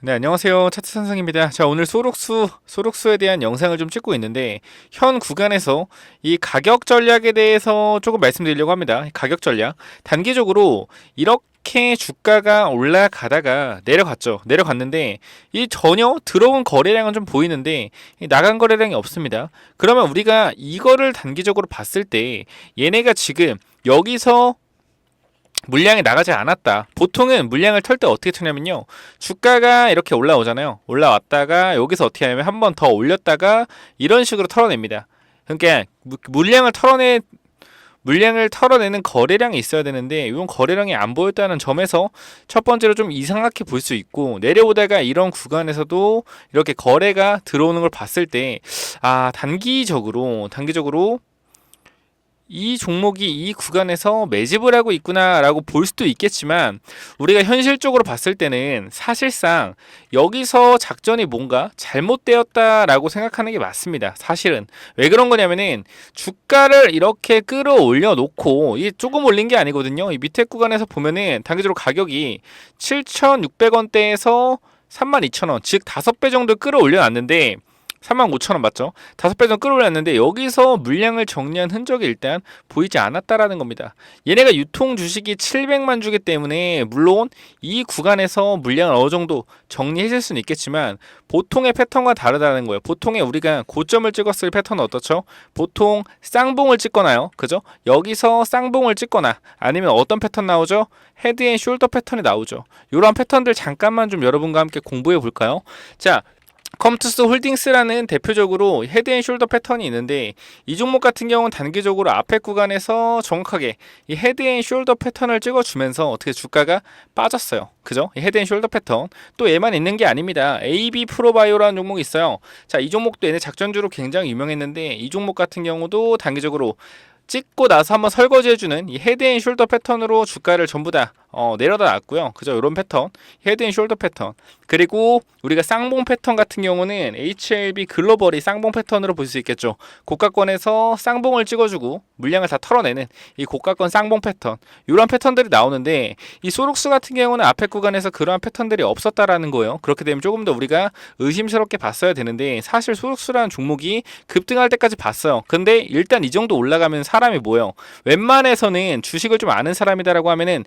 네, 안녕하세요. 차트 선생입니다. 자, 오늘 소록수에 대한 영상을 좀 찍고 있는데, 현 구간에서 이 가격 전략에 대해서 조금 말씀드리려고 합니다. 가격 전략. 단기적으로 이렇게 주가가 올라가다가 내려갔죠. 내려갔는데, 이 전혀 들어온 거래량은 좀 보이는데, 이 나간 거래량이 없습니다. 그러면 우리가 이거를 단기적으로 봤을 때, 얘네가 지금 여기서 물량이 나가지 않았다. 보통은 물량을 털 때 어떻게 트냐면요. 주가가 이렇게 올라오잖아요. 올라왔다가 여기서 어떻게 하냐면 한 번 더 올렸다가 이런 식으로 털어냅니다. 그러니까 물량을 털어내는 거래량이 있어야 되는데 이건 거래량이 안 보였다는 점에서 첫 번째로 좀 이상하게 볼 수 있고, 내려오다가 이런 구간에서도 이렇게 거래가 들어오는 걸 봤을 때 단기적으로 이 종목이 이 구간에서 매집을 하고 있구나라고 볼 수도 있겠지만, 우리가 현실적으로 봤을 때는 사실상 여기서 작전이 뭔가 잘못되었다라고 생각하는 게 맞습니다. 사실은 왜 그런 거냐면은 주가를 이렇게 끌어올려 놓고, 이게 조금 올린 게 아니거든요. 이 밑에 구간에서 보면은 단기적으로 가격이 7,600원대에서 32,000원, 즉 5배 정도 끌어올려 놨는데 35,000원 맞죠? 5배 정도 끌어올렸는데 여기서 물량을 정리한 흔적이 일단 보이지 않았다라는 겁니다. 얘네가 유통 주식이 700만 주기 때문에 물론 이 구간에서 물량을 어느 정도 정리했을 수는 있겠지만 보통의 패턴과 다르다는 거예요. 보통에 우리가 고점을 찍었을 패턴은 어떻죠? 보통 쌍봉을 찍거나요. 그죠? 여기서 쌍봉을 찍거나 아니면 어떤 패턴 나오죠? 헤드 앤 숄더 패턴이 나오죠. 이러한 패턴들 잠깐만 좀 여러분과 함께 공부해 볼까요? 자, 컴투스 홀딩스라는 대표적으로 헤드앤숄더 패턴이 있는데, 이 종목 같은 경우는 단기적으로 앞에 구간에서 정확하게 이 헤드앤숄더 패턴을 찍어주면서 어떻게 주가가 빠졌어요. 그죠? 이 헤드앤숄더 패턴. 또 얘만 있는 게 아닙니다. AB 프로바이오라는 종목이 있어요. 자, 이 종목도 얘네 작전주로 굉장히 유명했는데, 이 종목 같은 경우도 단기적으로 찍고 나서 한번 설거지해주는 이 헤드앤숄더 패턴으로 주가를 전부 다 내려다 놨고요. 그죠? 이런 패턴, 헤드앤숄더 패턴. 그리고 우리가 쌍봉 패턴 같은 경우는 HLB 글로벌이 쌍봉 패턴으로 볼 수 있겠죠. 고가권에서 쌍봉을 찍어주고 물량을 다 털어내는 이 고가권 쌍봉 패턴, 이런 패턴들이 나오는데, 이 소록스 같은 경우는 앞에 구간에서 그러한 패턴들이 없었다라는 거예요. 그렇게 되면 조금 더 우리가 의심스럽게 봤어야 되는데, 사실 소록스라는 종목이 급등할 때까지 봤어요. 근데 일단 이 정도 올라가면 사람이 뭐예요? 웬만해서는 주식을 좀 아는 사람이다라고 하면은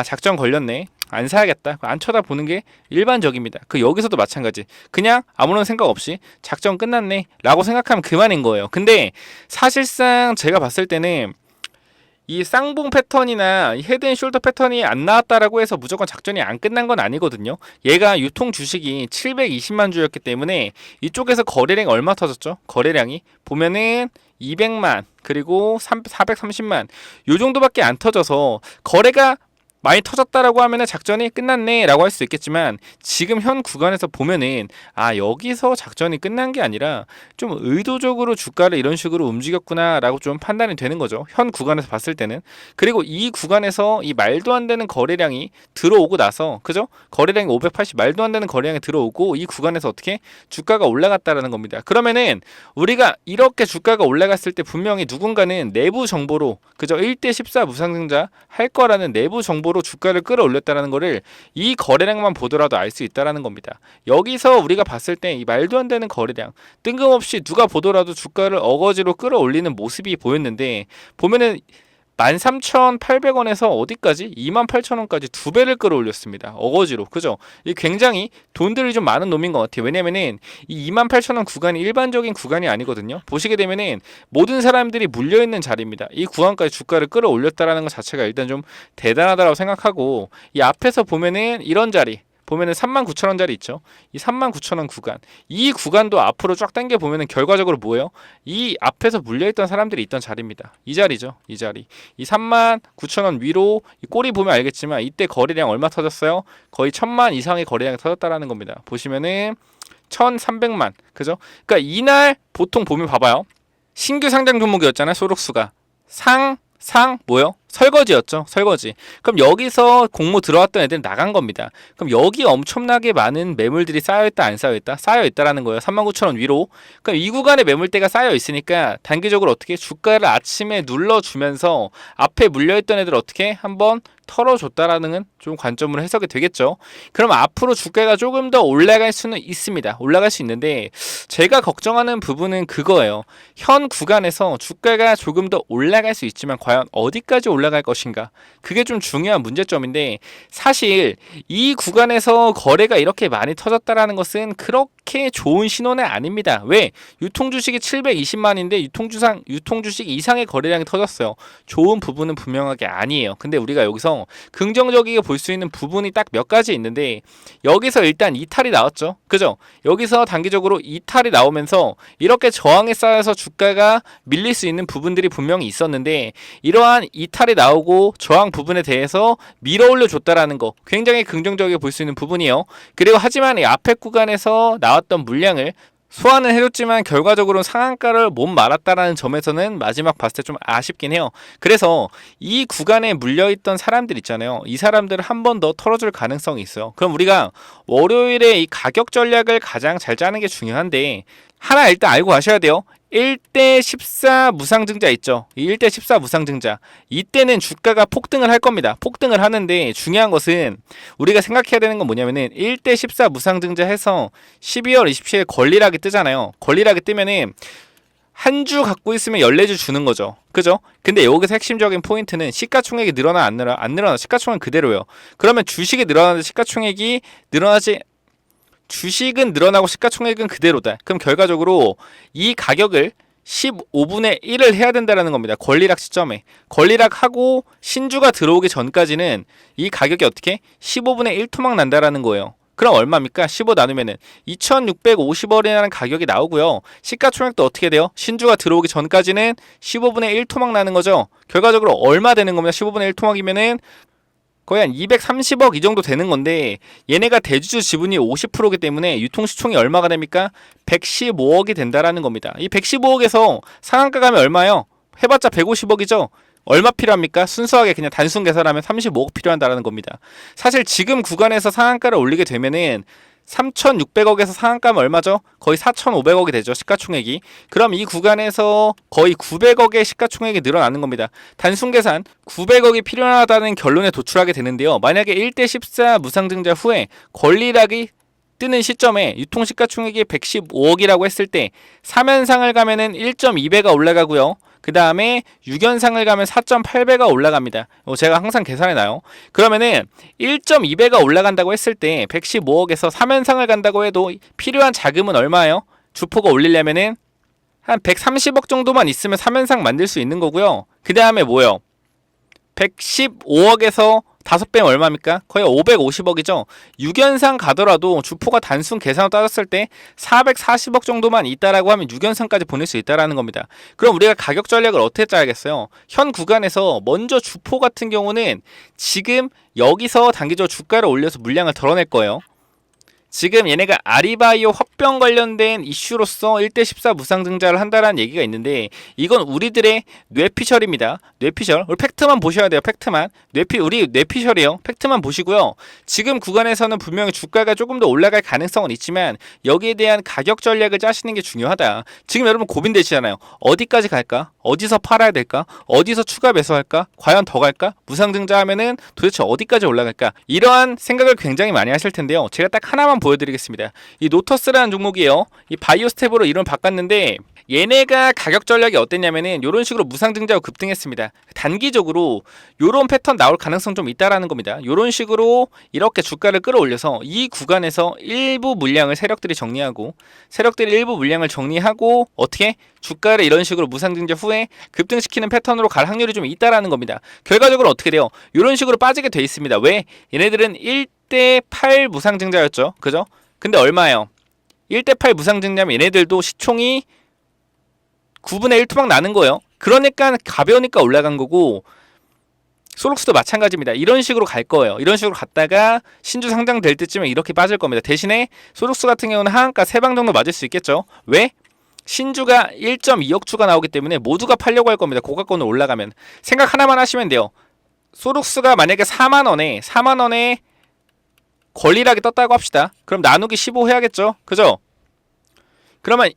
작전 걸렸네, 안 사야겠다, 안 쳐다보는 게 일반적입니다. 여기서도 마찬가지. 그냥 아무런 생각 없이 작전 끝났네 라고 생각하면 그만인 거예요. 근데 사실상 제가 봤을 때는 이 쌍봉 패턴이나 헤드앤숄더 패턴이 안 나왔다라고 해서 무조건 작전이 안 끝난 건 아니거든요. 얘가 유통 주식이 720만 주였기 때문에 이쪽에서 거래량이 얼마 터졌죠? 거래량이 보면은 200만 그리고 430만 요 정도밖에 안 터져서, 거래가 많이 터졌다라고 하면은 작전이 끝났네 라고 할 수 있겠지만, 지금 현 구간에서 보면은 여기서 작전이 끝난 게 아니라 좀 의도적으로 주가를 이런 식으로 움직였구나 라고 좀 판단이 되는 거죠, 현 구간에서 봤을 때는. 그리고 이 구간에서 이 말도 안 되는 거래량이 들어오고 나서, 그죠? 거래량이 580 말도 안 되는 거래량이 들어오고 이 구간에서 어떻게 주가가 올라갔다라는 겁니다. 그러면은 우리가 이렇게 주가가 올라갔을 때 분명히 누군가는 내부 정보로, 그죠? 1대 14 무상증자 할 거라는 내부 정보로 주가를 끌어올렸다는 거를 이 거래량만 보더라도 알 수 있다는 겁니다. 여기서 우리가 봤을 때 이 말도 안 되는 거래량, 뜬금없이 누가 보더라도 주가를 어거지로 끌어올리는 모습이 보였는데, 보면은 13,800원에서 어디까지? 28,000원까지 두 배를 끌어올렸습니다. 어거지로. 그죠? 이 굉장히 돈들이 좀 많은 놈인 것 같아요. 왜냐면은 이 28,000원 구간이 일반적인 구간이 아니거든요. 보시게 되면은 모든 사람들이 물려있는 자리입니다. 이 구간까지 주가를 끌어올렸다라는 것 자체가 일단 좀 대단하다고 생각하고, 이 앞에서 보면은 이런 자리, 보면은 39,000원짜리 있죠. 이 39,000원 구간, 이 구간도 앞으로 쫙 당겨 보면은 결과적으로 뭐예요? 이 앞에서 물려있던 사람들이 있던 자리입니다. 이 자리죠. 이 자리. 이 39,000원 위로 이 꼬리 보면 알겠지만 이때 거래량 얼마 터졌어요? 거의 1,000만 이상의 거래량이 터졌다라는 겁니다. 보시면은 1,300만. 그죠? 그러니까 이날 보통 보면 봐봐요. 신규 상장 종목이었잖아요, 소록수가. 뭐요? 설거지였죠. 설거지. 그럼 여기서 공모 들어왔던 애들은 나간 겁니다. 그럼 여기 엄청나게 많은 매물들이 쌓여있다 안 쌓여있다? 쌓여있다라는 거예요. 39,000원 위로. 그럼 이 구간에 매물대가 쌓여있으니까 단기적으로 어떻게 주가를 아침에 눌러주면서 앞에 물려있던 애들 어떻게 한번 털어줬다라는 좀 관점으로 해석이 되겠죠. 그럼 앞으로 주가가 조금 더 올라갈 수는 있습니다. 올라갈 수 있는데 제가 걱정하는 부분은 그거예요. 현 구간에서 주가가 조금 더 올라갈 수 있지만 과연 어디까지 올라갈 것인가? 그게 좀 중요한 문제점인데 사실 이 구간에서 거래가 이렇게 많이 터졌다라는 것은 그렇게 좋은 신호는 아닙니다. 왜? 유통주식이 720만인데 유통주식 이상의 거래량이 터졌어요. 좋은 부분은 분명하게 아니에요. 근데 우리가 여기서 긍정적이게 볼 수 있는 부분이 딱 몇 가지 있는데 여기서 일단 이탈이 나왔죠. 그죠? 여기서 단기적으로 이탈이 나오면서 이렇게 저항에 쌓여서 주가가 밀릴 수 있는 부분들이 분명히 있었는데 이러한 이탈이 나오고 저항 부분에 대해서 밀어 올려 줬다라는 거 굉장히 긍정적이게 볼 수 있는 부분이에요. 그리고 하지만 이 앞에 구간에서 나왔던 물량을 소화는 해줬지만 결과적으로 상한가를 못 말았다라는 점에서는 마지막 봤을 때 좀 아쉽긴 해요. 그래서 이 구간에 물려있던 사람들 있잖아요. 이 사람들을 한 번 더 털어줄 가능성이 있어요. 그럼 우리가 월요일에 이 가격 전략을 가장 잘 짜는 게 중요한데 하나 일단 알고 가셔야 돼요. 1대 14 무상증자 있죠. 이 1대 14 무상증자. 이때는 주가가 폭등을 할 겁니다. 폭등을 하는데 중요한 것은 우리가 생각해야 되는 건 뭐냐면은 1대 14 무상증자 해서 12월 27일 권리락이 뜨잖아요. 권리락이 뜨면은 한 주 갖고 있으면 14주 주는 거죠. 그죠? 근데 여기서 핵심적인 포인트는 시가총액이 늘어나 안 늘어나 시가총액은 그대로예요. 그러면 주식이 늘어나는데 시가총액이 늘어나지 주식은 늘어나고 시가총액은 그대로다. 그럼 결과적으로 이 가격을 15분의 1을 해야 된다는 겁니다. 권리락 시점에. 권리락하고 신주가 들어오기 전까지는 이 가격이 어떻게? 15분의 1 토막 난다라는 거예요. 그럼 얼마입니까? 15 나누면은 2,650원이라는 가격이 나오고요. 시가총액도 어떻게 돼요? 신주가 들어오기 전까지는 15분의 1 토막 나는 거죠. 결과적으로 얼마 되는 겁니다. 15분의 1 토막이면은 거의 한 230억 이 정도 되는 건데 얘네가 대주주 지분이 50%이기 때문에 유통시총이 얼마가 됩니까? 115억이 된다라는 겁니다. 이 115억에서 상한가 가면 얼마요? 해봤자 150억이죠. 얼마 필요합니까? 순수하게 그냥 단순 계산하면 35억 필요한다라는 겁니다. 사실 지금 구간에서 상한가를 올리게 되면은 3,600억에서 상한가면 얼마죠? 거의 4,500억이 되죠. 시가총액이. 그럼 이 구간에서 거의 900억의 시가총액이 늘어나는 겁니다. 단순 계산 900억이 필요하다는 결론에 도출하게 되는데요. 만약에 1대 14 무상증자 후에 권리락이 뜨는 시점에 유통시가총액이 115억이라고 했을 때 3연상을 가면은 1.2배가 올라가고요. 그 다음에 6연상을 가면 4.8배가 올라갑니다. 제가 항상 계산해놔요. 그러면은 1.2배가 올라간다고 했을 때 115억에서 3연상을 간다고 해도 필요한 자금은 얼마예요? 주포가 올리려면은 한 130억 정도만 있으면 3연상 만들 수 있는 거고요. 그 다음에 뭐예요? 115억에서 5배면 얼마입니까? 거의 550억이죠. 6연상 가더라도 주포가 단순 계산으로 따졌을 때 440억 정도만 있다라고 하면 6연상까지 보낼 수 있다라는 겁니다. 그럼 우리가 가격 전략을 어떻게 짜야겠어요? 현 구간에서 먼저 주포 같은 경우는 지금 여기서 단기적으로 주가를 올려서 물량을 덜어낼 거예요. 지금 얘네가 아리바이오 합병 관련된 이슈로서 1대 14 무상증자를 한다라는 얘기가 있는데 이건 우리들의 뇌피셜입니다. 뇌피셜. 우리 팩트만 보셔야 돼요. 팩트만. 우리 뇌피셜이에요. 팩트만 보시고요. 지금 구간에서는 분명히 주가가 조금 더 올라갈 가능성은 있지만 여기에 대한 가격 전략을 짜시는 게 중요하다. 지금 여러분 고민되시잖아요. 어디까지 갈까? 어디서 팔아야 될까? 어디서 추가 매수할까? 과연 더 갈까? 무상증자 하면은 도대체 어디까지 올라갈까? 이러한 생각을 굉장히 많이 하실 텐데요. 제가 딱 하나만 보여드리겠습니다. 이 노터스라는 종목이에요. 이 바이오 스텝으로 이름 바꿨는데 얘네가 가격 전략이 어땠냐면은 이런 식으로 무상증자로 급등했습니다. 단기적으로 이런 패턴 나올 가능성 좀 있다라는 겁니다. 이런 식으로 이렇게 주가를 끌어올려서 이 구간에서 일부 물량을 세력들이 정리하고 어떻게 주가를 이런 식으로 무상증자 후에 급등시키는 패턴으로 갈 확률이 좀 있다라는 겁니다. 결과적으로 어떻게 돼요? 이런 식으로 빠지게 돼 있습니다. 왜? 얘네들은 1대 8 무상증자였죠. 그죠? 근데 얼마예요? 1대 8 무상증자면 얘네들도 시총이 9분의 1 토막 나는 거예요. 그러니까 가벼우니까 올라간 거고 소록스도 마찬가지입니다. 이런 식으로 갈 거예요. 이런 식으로 갔다가 신주 상장될 때쯤에 이렇게 빠질 겁니다. 대신에 소록스 같은 경우는 하한가 3방 정도 맞을 수 있겠죠. 왜? 신주가 1.2억 주가 나오기 때문에 모두가 팔려고 할 겁니다. 고가권으로 올라가면. 생각 하나만 하시면 돼요. 소록스가 만약에 4만원에 권리락이 떴다고 합시다. 그럼 나누기 15 해야겠죠? 그죠? 그러면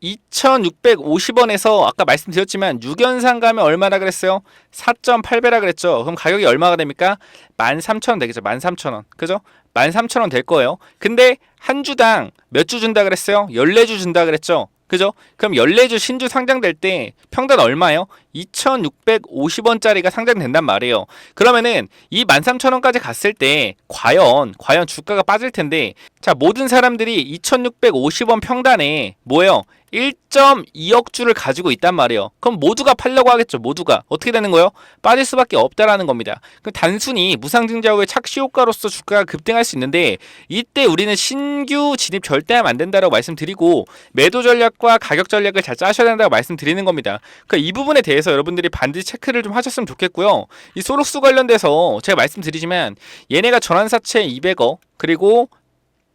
2650원에서 아까 말씀드렸지만 6연산 가면 얼마라 그랬어요? 4.8배라 그랬죠? 그럼 가격이 얼마가 됩니까? 13,000원 되겠죠? 13,000원. 그죠? 13,000원 될 거예요. 근데 한 주당 몇 주 준다 그랬어요? 14주 준다 그랬죠? 그죠? 그럼 14주 신주 상장될 때 평단 얼마예요? 2,650원짜리가 상장된단 말이에요. 그러면은 이 13,000원까지 갔을 때 과연 주가가 빠질 텐데, 자, 모든 사람들이 2,650원 평단에 뭐예요? 1.2억 주를 가지고 있단 말이에요. 그럼 모두가 팔려고 하겠죠. 모두가. 어떻게 되는 거예요? 빠질 수밖에 없다라는 겁니다. 그럼 단순히 무상증자후의 착시 효과로서 주가가 급등할 수 있는데, 이때 우리는 신규 진입 절대 하면 안 된다라고 말씀드리고, 매도 전략과 가격 전략을 잘 짜셔야 된다고 말씀드리는 겁니다. 그러니까 이 부분에 대해서 여러분들이 반드시 체크를 좀 하셨으면 좋겠고요. 이 소록스 관련돼서 제가 말씀드리지만, 얘네가 전환사채 200억 그리고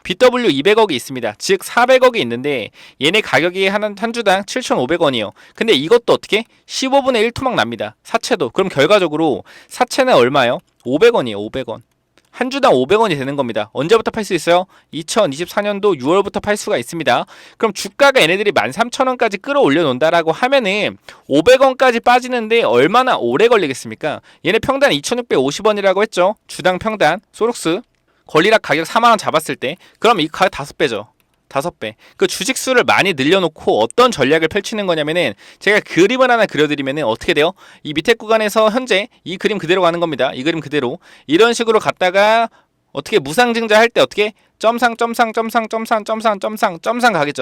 BW 200억이 있습니다. 즉 400억이 있는데 얘네 가격이 한 주당 7,500원이에요. 근데 이것도 어떻게? 15분의 1 토막 납니다. 사채도. 그럼 결과적으로 사채는 얼마예요? 500원이에요. 500원. 한 주당 500원이 되는 겁니다. 언제부터 팔 수 있어요? 2024년도 6월부터 팔 수가 있습니다. 그럼 주가가 얘네들이 13,000원까지 끌어올려 놓는다라고 하면은 500원까지 빠지는데 얼마나 오래 걸리겠습니까? 얘네 평단 2,650원이라고 했죠. 주당 평단 소록스. 권리락 가격 4만원 잡았을 때 그럼 이 가격 5배죠. 5배. 그 주식수를 많이 늘려놓고 어떤 전략을 펼치는 거냐면은 제가 그림을 하나 그려드리면은 어떻게 돼요? 이 밑에 구간에서 현재 이 그림 그대로 가는 겁니다. 이 그림 그대로 이런 식으로 갔다가 어떻게 무상증자 할 때 어떻게 점상 가겠죠.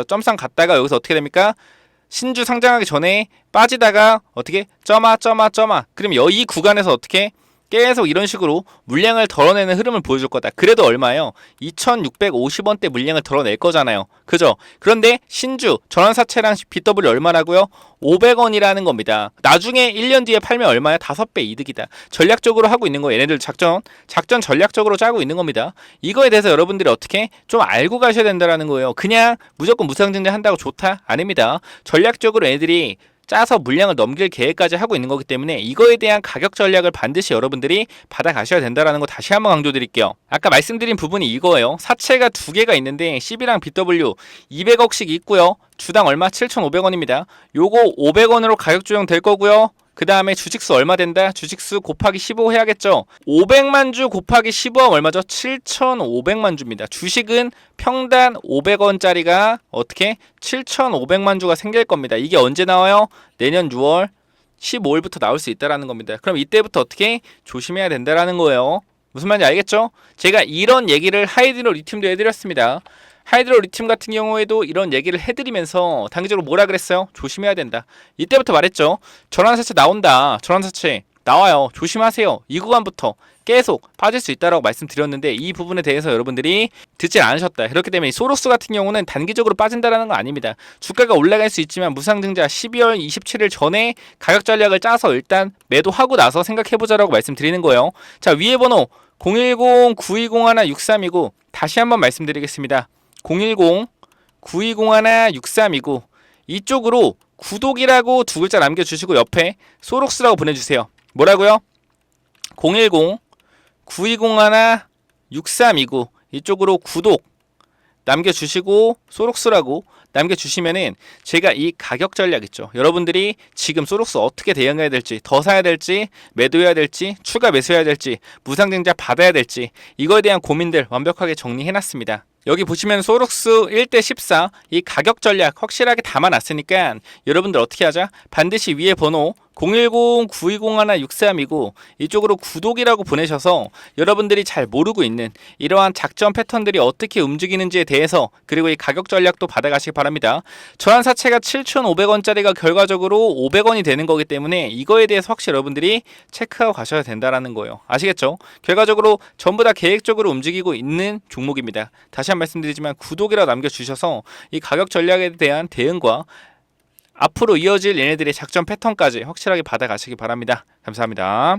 점상 갔다가 여기서 어떻게 됩니까? 신주 상장하기 전에 빠지다가 어떻게 점아 그럼 이 구간에서 어떻게 계속 이런 식으로 물량을 덜어내는 흐름을 보여줄 거다. 그래도 얼마예요? 2,650원대 물량을 덜어낼 거잖아요. 그죠? 그런데 신주 전환사채랑 BW 얼마라고요? 500원이라는 겁니다. 나중에 1년 뒤에 팔면 얼마야? 5배 이득이다. 전략적으로 하고 있는 거 얘네들 작전 전략적으로 짜고 있는 겁니다. 이거에 대해서 여러분들이 어떻게 좀 알고 가셔야 된다는 거예요. 그냥 무조건 무상증자 한다고 좋다? 아닙니다. 전략적으로 애들이 짜서 물량을 넘길 계획까지 하고 있는 거기 때문에 이거에 대한 가격 전략을 반드시 여러분들이 받아가셔야 된다는 거 다시 한번 강조드릴게요. 아까 말씀드린 부분이 이거예요. 사채가 두 개가 있는데 CB랑 BW 200억씩 있고요. 주당 얼마? 7,500원입니다. 요거 500원으로 가격 조정될 거고요. 그 다음에 주식수 얼마 된다? 주식수 곱하기 15 해야겠죠? 500만 주 곱하기 15하면 얼마죠? 7,500만 주입니다. 주식은 평단 500원짜리가 어떻게? 7,500만 주가 생길 겁니다. 이게 언제 나와요? 내년 6월 15일부터 나올 수 있다는 겁니다. 그럼 이때부터 어떻게? 조심해야 된다는 거예요. 무슨 말인지 알겠죠? 제가 이런 얘기를 하이드로 리튬도 해드렸습니다. 하이드로 리튬 같은 경우에도 이런 얘기를 해드리면서 단기적으로 뭐라 그랬어요? 조심해야 된다. 이때부터 말했죠. 전환사채 나온다. 전환사채 나와요. 조심하세요. 이 구간부터 계속 빠질 수 있다고 말씀드렸는데 이 부분에 대해서 여러분들이 듣질 않으셨다. 그렇기 때문에 소록스 같은 경우는 단기적으로 빠진다는 거 아닙니다. 주가가 올라갈 수 있지만 무상증자 12월 27일 전에 가격 전략을 짜서 일단 매도하고 나서 생각해보자라고 말씀드리는 거예요. 자, 위에 번호 010-9201-6329 다시 한번 말씀드리겠습니다. 010-9201-6329 이쪽으로 구독이라고 두 글자 남겨주시고 옆에 소록스라고 보내주세요. 뭐라고요? 010-9201-6329 이쪽으로 구독 남겨주시고 소록스라고 남겨주시면은 제가 이 가격 전략 있죠. 여러분들이 지금 소록스 어떻게 대응해야 될지, 더 사야 될지, 매도해야 될지, 추가 매수해야 될지, 무상증자 받아야 될지 이거에 대한 고민들 완벽하게 정리해놨습니다. 여기 보시면 소록스 1대 14 이 가격 전략 확실하게 담아놨으니까 여러분들 어떻게 하자? 반드시 위에 번호 010-9201-6329 이쪽으로 구독이라고 보내셔서 여러분들이 잘 모르고 있는 이러한 작전 패턴들이 어떻게 움직이는지에 대해서 그리고 이 가격 전략도 받아가시기 바랍니다. 전환사채가 7,500원짜리가 결과적으로 500원이 되는 거기 때문에 이거에 대해서 확실히 여러분들이 체크하고 가셔야 된다는 거예요. 아시겠죠? 결과적으로 전부 다 계획적으로 움직이고 있는 종목입니다. 다시 한 번 말씀드리지만 구독이라고 남겨주셔서 이 가격 전략에 대한 대응과 앞으로 이어질 얘네들의 작전 패턴까지 확실하게 받아가시기 바랍니다. 감사합니다.